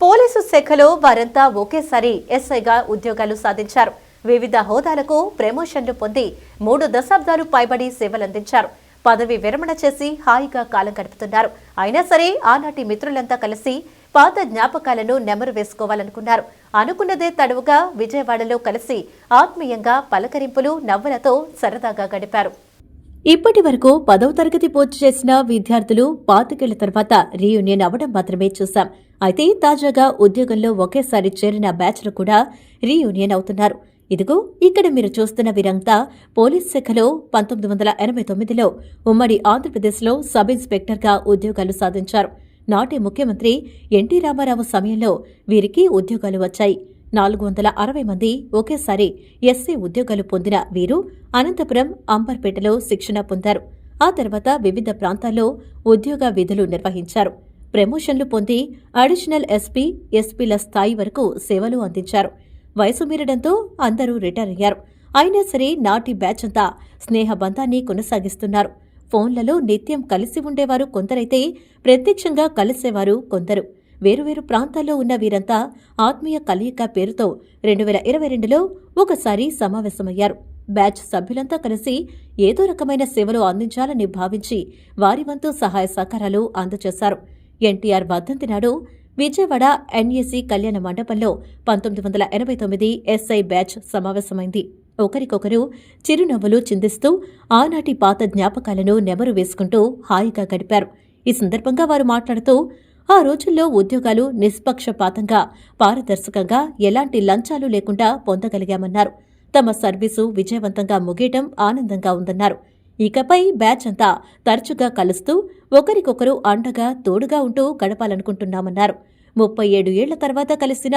Police శాఖలో వారంతా ఒకేసారి ఎస్ఐగా ఉద్యోగాలు సాధించారు. వివిధ హోదాలకు ప్రమోషన్లు పొంది 3 దశాబ్దాలు పైబడి సేవలందించారు. పదవి విరమణ చేసి హాయిగా కాలం గడుపుతున్నారు. అయినా సరే ఆనాటి మిత్రులంతా కలిసి పాత జ్ఞాపకాలను నెమరు వేసుకోవాలనుకున్నారు. అనుకున్నదే తడువుగా విజయవాడలో కలిసి ఆత్మీయంగా పలకరింపులు నవ్వులతో సరదాగా గడిపారు. ఇప్పటి వరకు 10వ తరగతి పూర్తి చేసిన విద్యార్థులు 25 ఏళ్ల తర్వాత రీయూనియన్ అవ్వడం మాత్రమే చూశాం. అయితే తాజాగా ఉద్యోగంలో ఒకేసారి చేరిన బ్యాచ్లు కూడా రీయూనియన్ అవుతున్నారు. ఇదిగో ఇక్కడ మీరు చూస్తున్న వీరంతా పోలీస్ శాఖలో 1989లో ఉమ్మడి ఆంధ్రప్రదేశ్లో సబ్ ఇన్స్పెక్టర్గా ఉద్యోగాలు సాధించారు. నాటి ముఖ్యమంత్రి ఎన్టీ రామారావు సమయంలో వీరికి ఉద్యోగాలు వచ్చాయి. 460 మంది ఒకేసారి ఎస్సీ ఉద్యోగాలు పొందిన వీరు అనంతపురం, అంబర్పేటలో శిక్షణ పొందారు. ఆ తర్వాత వివిధ ప్రాంతాల్లో ఉద్యోగ విధులు నిర్వహించారు. ప్రమోషన్లు పొంది అడిషనల్ ఎస్పీ, ఎస్పీల స్థాయి వరకు సేవలు అందించారు. వయసు మీరడంతో అందరూ రిటైర్ అయ్యారు. అయినా సరే నాటి బ్యాచ్ అంతా స్నేహబంధాన్ని కొనసాగిస్తున్నారు. ఫోన్లలో నిత్యం కలిసి ఉండేవారు కొందరైతే ప్రత్యక్షంగా కలిసేవారు కొందరు. వేరువేరు ప్రాంతాల్లో ఉన్న వీరంతా ఆత్మీయ కలయిక పేరుతో 2022లో ఒకసారి సమావేశమయ్యారు. బ్యాచ్ సభ్యులంతా కలిసి ఏదో రకమైన సేవలు అందించాలని భావించి వారి వంతు సహాయ సహకారాలు అందజేశారు. ఎన్టీఆర్ వర్ధంతి నాడు విజయవాడ ఎన్ఏసీ కళ్యాణ మండపంలో 1989 ఎస్ఐ బ్యాచ్ సమావేశమైంది. ఒకరికొకరు చిరునవ్వులు చిందిస్తూ ఆనాటి పాత జ్ఞాపకాలను నెమరు వేసుకుంటూ హాయిగా గడిపారు. ఈ సందర్భంగా వారు మాట్లాడుతూ ఆ రోజుల్లో ఉద్యోగాలు నిష్పక్షపాతంగా, పారదర్శకంగా, ఎలాంటి లంచాలు లేకుండా పొందగలిగామన్నారు. తమ సర్వీసు విజయవంతంగా ముగియటం ఆనందంగా ఉందన్నారు. ఇకపై బ్యాచ్ అంతా తరచుగా కలుస్తూ ఒకరికొకరు అండగా, తోడుగా ఉంటూ గడపాలనుకుంటున్నామన్నారు. 37 ఏళ్ల తర్వాత కలిసిన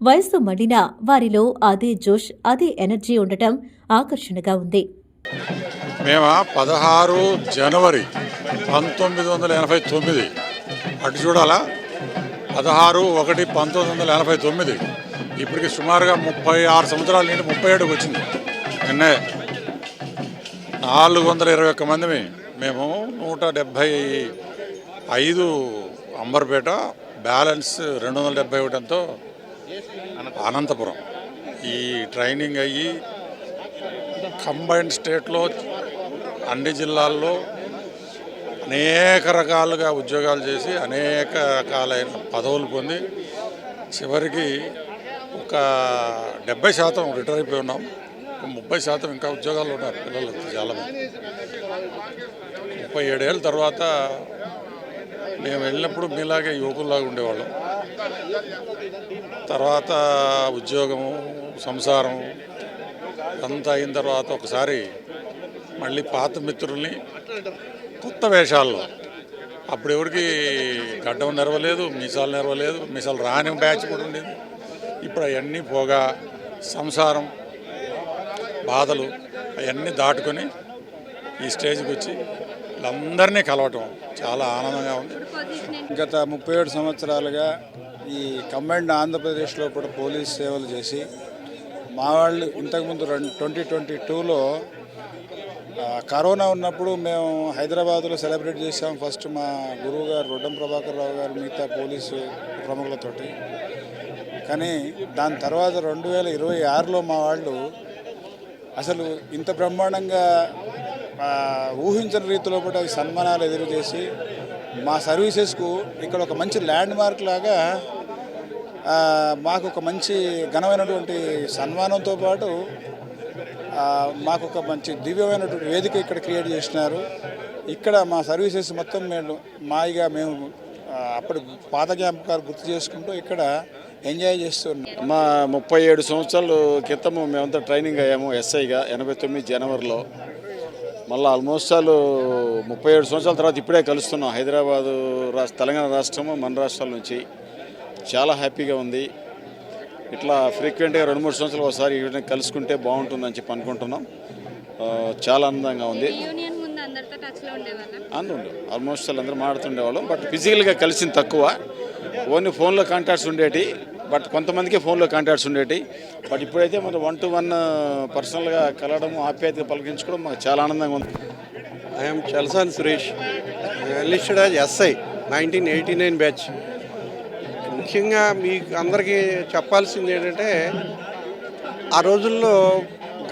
వయస్సు మళ్లినా వారిలో అదే జోష్, అదే ఎనర్జీ ఉండటం ఆకర్షణగా ఉంది. మేము 16 జనవరి 1989 అటు చూడాలా 16/1/1989 ఇప్పటికి సుమారుగా 36 సంవత్సరాల నుండి 37కి వచ్చింది. నిన్నే 421 మంది మేము 175 అంబర్పేట, బ్యాలెన్స్ 271తో అనంతపురం. ఈ ట్రైనింగ్ అయ్యి కంబైన్డ్ స్టేట్లో అన్ని జిల్లాల్లో అనేక రకాలుగా ఉద్యోగాలు చేసి అనేక రకాలైన పదవులు పొంది చివరికి ఒక 70% రిటైర్ అయిపోయి ఉన్నాం. 30% ఇంకా ఉద్యోగాలు ఉన్నారు పిల్లలు చాలామంది. 37 ఏళ్ళ తర్వాత మేము వెళ్ళినప్పుడు మీలాగే యువకుల్లాగా ఉండేవాళ్ళం. తర్వాత ఉద్యోగము, సంసారం అంతా అయిన తర్వాత ఒకసారి మళ్ళీ పాత మిత్రుల్ని కొత్త వేషాల్లో, అప్పుడు ఎవరికి గడ్డం నెరవలేదు, మీసాలు నెరవలేదు, మీసాలు రాని బ్యాచ్ కూడా ఉండేది. ఇప్పుడు అవన్నీ పోగా సంసారం బాధలు అవన్నీ దాటుకొని ఈ స్టేజ్కి వచ్చి వీళ్ళందరినీ కలవటం చాలా ఆనందంగా ఉంది. గత 37 సంవత్సరాలుగా ఈ కంబైన్డ్ ఆంధ్రప్రదేశ్లో కూడా పోలీస్ సేవలు చేసి మా వాళ్ళు ఇంతకుముందు 2022లో కరోనా ఉన్నప్పుడు మేము హైదరాబాద్లో సెలబ్రేట్ చేసాం. ఫస్ట్ మా గురువు గారు రొడ్డం ప్రభాకర్ రావు గారు మిగతా పోలీసు ప్రముఖులతోటి. కానీ దాని తర్వాత 2026లో మా వాళ్ళు అసలు ఇంత బ్రహ్మాండంగా ఊహించిన రీతిలో కూడా సన్మానాలు ఎదురు చేసి మా సర్వీసెస్కు ఇక్కడ ఒక మంచి ల్యాండ్ మార్క్ లాగా మాకు ఒక మంచి ఘనమైనటువంటి సన్మానంతో పాటు మాకు ఒక మంచి దివ్యమైనటువంటి వేదిక ఇక్కడ క్రియేట్ చేసినారు. ఇక్కడ మా సర్వీసెస్ మొత్తం మేము అప్పటి పాత జ్ఞాపకాలు గుర్తు చేసుకుంటూ ఇక్కడ ఎంజాయ్ చేస్తున్నాం. మా 37 సంవత్సరాల క్రితము మేమంతా ట్రైనింగ్ అయ్యాము ఎస్ఐగా 89 జనవరిలో. మళ్ళీ ఆల్మోస్ట్ 37 సంవత్సరాల తర్వాత ఇప్పుడే కలుస్తున్నాం. హైదరాబాదు తెలంగాణ రాష్ట్రము, మన రాష్ట్రాల నుంచి. చాలా హ్యాపీగా ఉంది. ఇట్లా ఫ్రీక్వెంట్గా 2-3 సంవత్సరాలు ఒకసారి కలుసుకుంటే బాగుంటుందని చెప్పి అనుకుంటున్నాం. చాలా ఆనందంగా ఉంది. అందుండే ఆల్మోస్ట్ అందరూ మాడుతుండేవాళ్ళం. బట్ ఫిజికల్గా కలిసింది తక్కువ. ఓన్లీ ఫోన్లో కాంటాక్ట్స్ ఉండేటి. బట్ కొంతమందికి ఫోన్లో కాంటాక్ట్స్ ఉండేటి. బట్ ఇప్పుడైతే మనం 1-to-1 పర్సనల్గా కలవడం, ఆప్యాయతగా పలకరించుకోవడం మాకు చాలా ఆనందంగా ఉంది. I'm Chalasani Suresh, enlisted as SI 1989 batch. ముఖ్యంగా మీకు అందరికీ చెప్పాల్సింది ఏంటంటే ఆ రోజుల్లో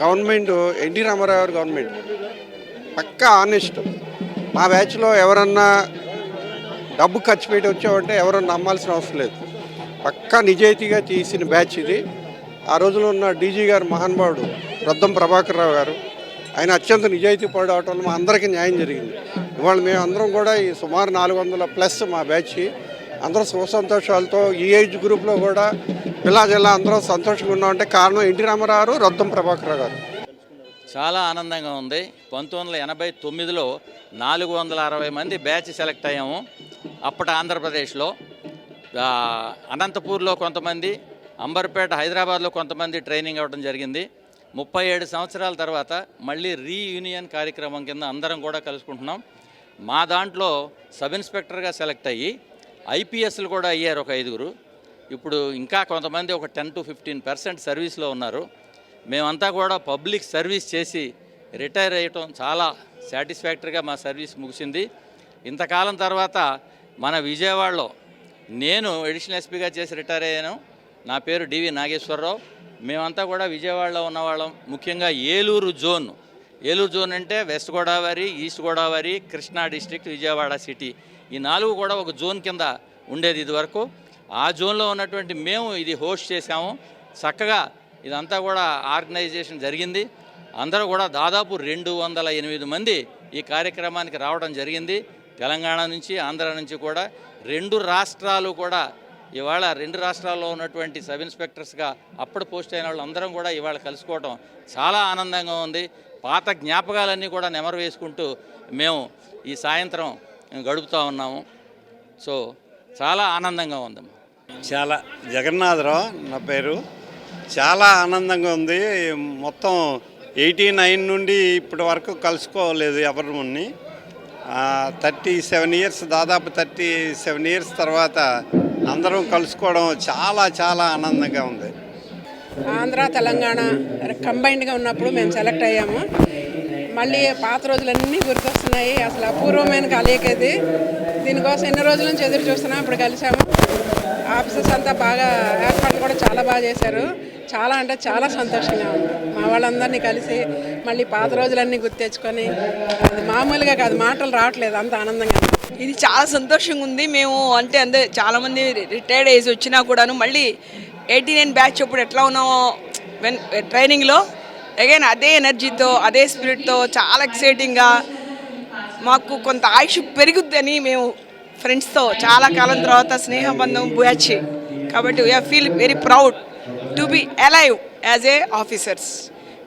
గవర్నమెంట్ ఎన్టీ రామారావు గారు గవర్నమెంట్ పక్కా ఆనెస్ట్. మా బ్యాచ్లో ఎవరన్నా డబ్బు ఖర్చు పెట్టి వచ్చామంటే ఎవరన్నా నమ్మాల్సిన అవసరం లేదు. పక్కా నిజాయితీగా తీసిన బ్యాచ్ ఇది. ఆ రోజుల్లో ఉన్న డీజీ గారు మహానుభావుడు రొద్దం ప్రభాకర్ రావు గారు, ఆయన అత్యంత నిజాయితీ పడి అవటం వల్ల మా అందరికీ న్యాయం జరిగింది. ఇవాళ మేము అందరం కూడా ఈ సుమారు 400+ మా బ్యాచ్ అందరూ సుఖ సంతోషాలతో ఈ ఏజ్ గ్రూప్లో కూడా పిల్లా జిల్లా అందరూ సంతోషంగా ఉన్నామంటే కారణం ఎన్టీ రామారావు గారు, రొద్దం ప్రభాకర్ రావు గారు. చాలా ఆనందంగా ఉంది. 1989లో 460 మంది బ్యాచ్ సెలెక్ట్ అయ్యాము. అప్పటి ఆంధ్రప్రదేశ్లో అనంతపూర్లో కొంతమంది, అంబర్పేట హైదరాబాద్లో కొంతమంది ట్రైనింగ్ అవ్వడం జరిగింది. 37 సంవత్సరాల తర్వాత మళ్ళీ రీయూనియన్ కార్యక్రమం కింద అందరం కూడా కలుసుకుంటున్నాం. మా దాంట్లో సబ్ ఇన్స్పెక్టర్గా సెలెక్ట్ అయ్యి ఐపీఎస్లు కూడా అయ్యారు ఒక 5గురు. ఇప్పుడు ఇంకా కొంతమంది ఒక 10 to 15% సర్వీస్లో ఉన్నారు. మేమంతా కూడా పబ్లిక్ సర్వీస్ చేసి రిటైర్ అయ్యటం చాలా సాటిస్ఫాక్టరీగా మా సర్వీస్ ముగిసింది. ఇంతకాలం తర్వాత మన విజయవాడలో నేను అడిషనల్ ఎస్పీగా చేసి రిటైర్ అయ్యాను. నా పేరు డివి నాగేశ్వరరావు. మేమంతా కూడా విజయవాడలో ఉన్నవాళ్ళం. ముఖ్యంగా ఏలూరు జోన్ అంటే west Godavari, east Godavari, Krishna district, Vijayawada city, ఈ 4 కూడా ఒక జోన్ కింద ఉండేది ఇదివరకు. ఆ జోన్లో ఉన్నటువంటి మేము ఇది హోస్ట్ చేశాము. చక్కగా ఇదంతా కూడా ఆర్గనైజేషన్ జరిగింది. అందరూ కూడా దాదాపు 208 మంది ఈ కార్యక్రమానికి రావడం జరిగింది. తెలంగాణ నుంచి, ఆంధ్ర నుంచి కూడా 2 రాష్ట్రాలు కూడా ఇవాళ 2 రాష్ట్రాల్లో ఉన్నటువంటి సబ్ ఇన్స్పెక్టర్స్గా అప్పుడు పోస్ట్ అయిన వాళ్ళు అందరం కూడా ఇవాళ కలుసుకోవడం చాలా ఆనందంగా ఉంది. పాత జ్ఞాపకాలన్నీ కూడా నెమరు వేసుకుంటూ మేము ఈ సాయంత్రం గడుపుతూ ఉన్నాము. సో చాలా ఆనందంగా ఉంది. చాలా జగన్నాథరావు నా పేరు. చాలా ఆనందంగా ఉంది. మొత్తం 89 నుండి ఇప్పటి వరకు కలుసుకోలేదు ఎవరిని. 37 ఇయర్స్, దాదాపు 37 ఇయర్స్ తర్వాత అందరం కలుసుకోవడం చాలా చాలా ఆనందంగా ఉంది. ఆంధ్ర తెలంగాణ కంబైన్డ్గా ఉన్నప్పుడు మేము సెలెక్ట్ అయ్యాము. మళ్ళీ పాత రోజులన్నీ గుర్తొస్తున్నాయి. అసలు అపూర్వమైన కలయిక ఇది. దీనికోసం ఎన్ని రోజుల నుంచి ఎదురు చూస్తున్నాం. ఇప్పుడు కలిసాము. ఆఫీసర్స్ అంతా బాగా ఏర్పాట్లు కూడా చాలా బాగా చేశారు. చాలా అంటే చాలా సంతోషంగా ఉంది. మా వాళ్ళందరినీ కలిసి మళ్ళీ పాత రోజులన్నీ గుర్తు తెచ్చుకొని, అది మామూలుగా కాదు, మాటలు రావట్లేదు, అంత ఆనందంగా. ఇది చాలా సంతోషంగా ఉంది. మేము అంటే చాలామంది రిటైర్డ్ ఏజ్ వచ్చినా కూడాను మళ్ళీ 89 బ్యాచ్ అప్పుడు ఎట్లా ఉన్నామో ట్రైనింగ్లో అగైన్ అదే ఎనర్జీతో, అదే స్పిరిట్తో, చాలా ఎక్సైటింగ్గా మాకు కొంత ఆయుష్ పెరుగుద్దని మేము ఫ్రెండ్స్తో చాలా కాలం తర్వాత స్నేహబంధం బ్యాచ్. కాబట్టి we are feel very proud to be alive as a officers.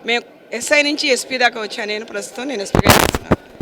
మేము ఎస్ఐ నుంచి ఎస్పీ దాకా వచ్చాను. నేను ప్రస్తుతం ఎస్పీగా చేస్తున్నాను.